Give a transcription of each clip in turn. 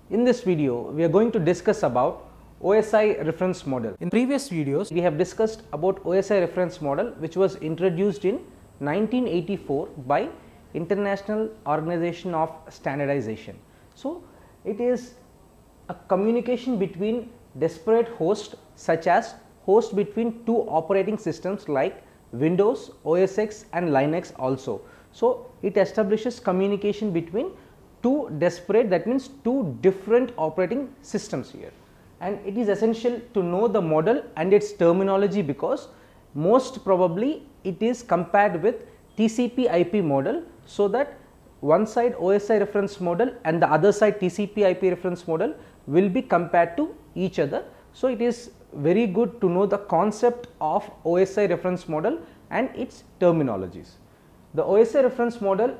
In this video, we are going to discuss about OSI reference model. In previous videos, we have discussed about OSI reference model, which was introduced in 1984 by International Organization of Standardization. So, it is a communication between disparate hosts, such as hosts between two operating systems like Windows, OS X and Linux also. So, it establishes communication between two disparate, that means two different operating systems here, and it is essential to know the model and its terminology, because most probably it is compared with TCP IP model, so that one side OSI reference model and the other side TCP IP reference model will be compared to each other. So, it is very good to know the concept of OSI reference model and its terminologies. The OSI reference model,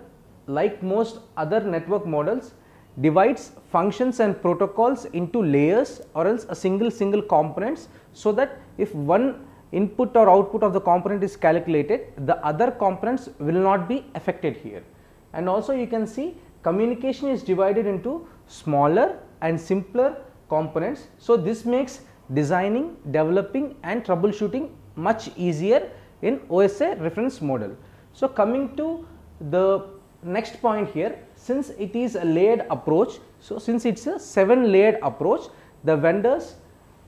like most other network models, divides functions and protocols into layers or else a single components, so that if one input or output of the component is calculated, the other components will not be affected here. And also you can see communication is divided into smaller and simpler components. So, this makes designing, developing and troubleshooting much easier in OSI reference model. So, coming to the next point here, since it is a layered approach, so since it is a 7 layered approach, the vendors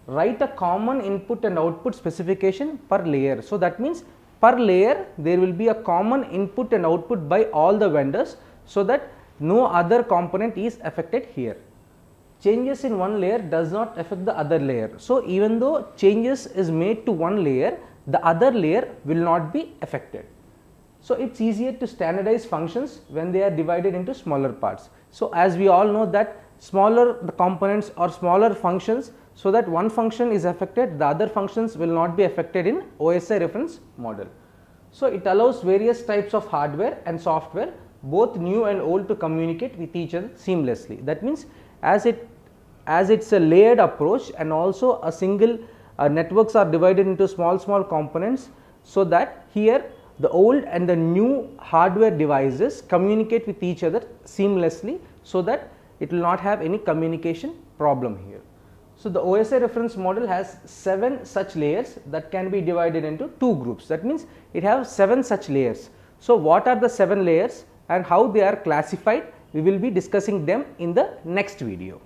write a common input and output specification per layer. So, that means per layer there will be a common input and output by all the vendors, so that no other component is affected here. Changes in one layer does not affect the other layer. So, even though changes is made to one layer, the other layer will not be affected. So, it is easier to standardize functions when they are divided into smaller parts. So, as we all know that smaller the components or smaller functions, so that one function is affected, the other functions will not be affected in OSI reference model. So, it allows various types of hardware and software, both new and old, to communicate with each other seamlessly. That means as it's a layered approach, and also a single networks are divided into small components, so that here the old and the new hardware devices communicate with each other seamlessly, so that it will not have any communication problem here. So, the OSI reference model has 7 such layers that can be divided into 2 groups. That means it has 7 such layers. So, what are the 7 layers and how they are classified? We will be discussing them in the next video.